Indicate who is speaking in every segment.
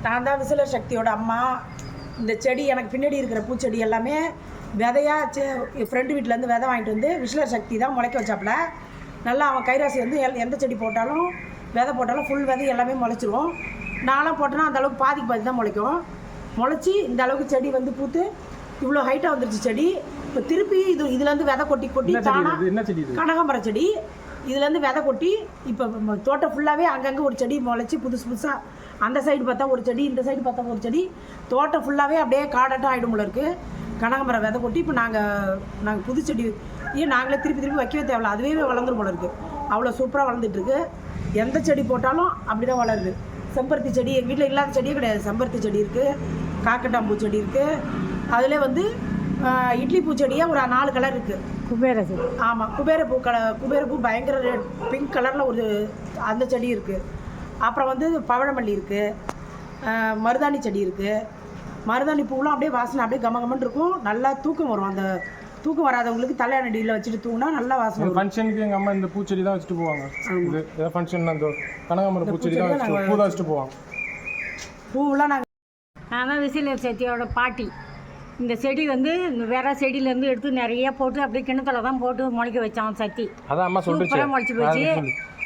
Speaker 1: நான் தான் விசிலர் சக்தியோட அம்மா. இந்த செடி எனக்கு பின்னாடி இருக்கிற பூச்செடி எல்லாமே விதையாக என் ஃப்ரெண்டு வீட்டிலேருந்து விதை வாங்கிட்டு வந்து விசிலர் சக்தி தான் முளைக்க வச்சாப்புல. நல்லா அவன் கைராசி வந்து எந்த செடி போட்டாலும் விதை போட்டாலும் ஃபுல் விதை எல்லாமே முளைச்சிரும். நான்லாம் போட்டேன்னா அந்த அளவுக்கு பாதிக்கு பாதி தான் முளைக்கும். முளைச்சி இந்த அளவுக்கு செடி வந்து பூத்து இவ்வளோ ஹைட்டாக வந்துருச்சு செடி. இப்போ திருப்பி இதுலேருந்து விதை கொட்டி கனகாம்பர செடி இதுலேருந்து விதை கொட்டி இப்போ தோட்டம் ஃபுல்லாகவே அங்கங்கே ஒரு செடி முளைச்சி புதுசாக அந்த சைடு பார்த்தா ஒரு செடி, இந்த சைடு பார்த்தா ஒரு செடி, தோட்டம் ஃபுல்லாகவே அப்படியே காடாட்டம் ஆகிடும் போல இருக்குது. கனகாம்பரம் விதை கொட்டி இப்போ நாங்கள் புது செடி நாங்களே திருப்பி வைக்கவே தேவையில்ல, அதுவே வளர்ந்துரும் போல இருக்குது. அவ்வளோ சூப்பராக வளர்ந்துட்டுருக்கு. எந்த செடி போட்டாலும் அப்படி தான் வளருது. செம்பருத்தி செடி எங்கள் வீட்டில் இல்லாத செடியே கிடையாது. செம்பருத்தி செடி இருக்குது, காக்கட்டாம்பூ செடி இருக்குது, அதில் வந்து இட்லி பூச்செடியாக ஒரு 4 கலர் இருக்குது.
Speaker 2: குபேர செடி.
Speaker 1: ஆமாம், குபேரப்பூ பயங்கர பிங்க் கலரில் ஒரு அந்த செடி இருக்குது. அப்புறம் வந்து பவழமல்லி இருக்குது, மருதாணி செடி இருக்குது. மருதாணி பூவெலாம் அப்படியே வாசனை அப்படியே கமகமன்னு இருக்கும். நல்லா தூக்கம் வரும். அந்த தூக்கம் வராதவங்களுக்கு தலையணடியில் வச்சுட்டு தூங்கினா நல்லா வாசனை.
Speaker 3: ஃபங்க்ஷனுக்கு எங்கள் அம்மா இந்த பூச்செடி தான் வச்சுட்டு போவாங்க. இது ஏதாவது ஃபங்க்ஷன் அந்த கனகாம்பரம் பூச்செடி தான் பூ தான் வச்சுட்டு போவாங்க.
Speaker 1: பூவெலாம்
Speaker 2: நான் தான் விசிலர் சக்தியோட பாட்டி. இந்த செடி வந்து வேற செடியிலேருந்து எடுத்து நிறைய போட்டு அப்படியே கிணத்துல தான் போட்டு முளைக்க வச்சான் சக்தி.
Speaker 3: அதான் அம்மா சொல்லிட்டு
Speaker 2: முளைச்சி போச்சு.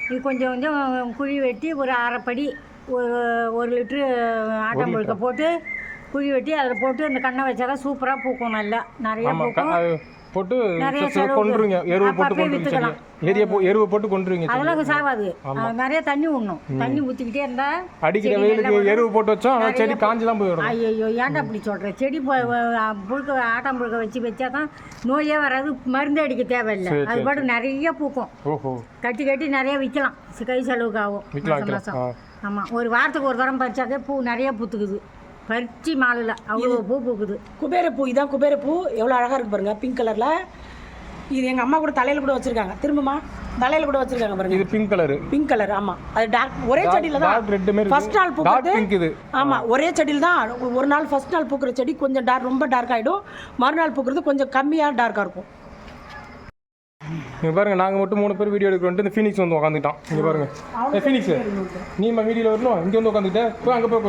Speaker 2: இது கொஞ்சம் கொஞ்சம் குழி வெட்டி ஒரு 1/2 படி ஒரு லிட்ரு ஆட்டாம்பழுக்க போட்டு குழி வெட்டி அதில் போட்டு அந்த கண்ணை வச்சாதான் சூப்பராக பூக்கும். நல்லா நிறைய பூக்கும்.
Speaker 3: போட்டு கொண்டுருங்க, எருவு போட்டு விற்றுக்கலாம். எருவு போட்டு கொண்டுருங்க.
Speaker 2: அதெல்லாம் சாவாது. நிறைய தண்ணி விடணும். தண்ணி ஊற்றிக்கிட்டே இருந்தால்
Speaker 3: அடிக்கிற வெயிலுக்கு எருவு போட்டு வச்சோம் செடி காஞ்சிலாம் போயிடும்.
Speaker 2: ஐயோ ஏன்டா அப்படி சொல்கிறேன். செடி புழுக்க ஆட்டம் புழுக்க வச்சா தான் நோயே வராது. மருந்து அடிக்க தேவையில்லை. அது பாட்டு நிறைய பூக்கும். கட்டி நிறைய விற்கலாம். கை செலவுக்கு ஆகும் மாதம். ஆமாம், ஒரு வாரத்துக்கு ஒரு தரம் பறிச்சாக்கே பூ நிறைய பூத்துக்குது. பறிச்சி மாலையில் அவ்வளோ பூ பூக்குது.
Speaker 1: குபேரப்பூ இதான் குபேரப்பூ. எவ்வளோ அழகாக இருக்குது பாருங்கள், பிங்க் கலரில். இது எங்கள் அம்மா கூட தலையில் கூட வச்சுருக்காங்க. திரும்பமா தலையில் கூட வச்சுருக்காங்க பாருங்க.
Speaker 3: இது பிங்க் கலரு.
Speaker 1: Pink colour. ஆமாம், அது டார்க். ஒரே செடியில் தான் ஃபர்ஸ்ட் நாள் பூக்குது. ஆமாம், ஒரே செடியில் தான். ஒரு நாள் ஃபர்ஸ்ட் நாள் பூக்கிற செடி கொஞ்சம் ரொம்ப டார்க் ஆகிடும். மறுநாள் பூக்குறது கொஞ்சம் கம்மியாக டார்க்காக இருக்கும்.
Speaker 3: இங்கே பாருங்கள், நாங்கள் மட்டும் 3 பேர் வீடியோ எடுக்கிறோன்ட்டு இந்த ஃபீனிக்ஸ் வந்து உட்காந்துட்டான். இங்கே பாருங்கள், ஃபீனிக்ஸ் நீ வீடியோவில் வரணும். இங்கே வந்து உட்காந்துக்கிட்டே போய் அங்கே போய்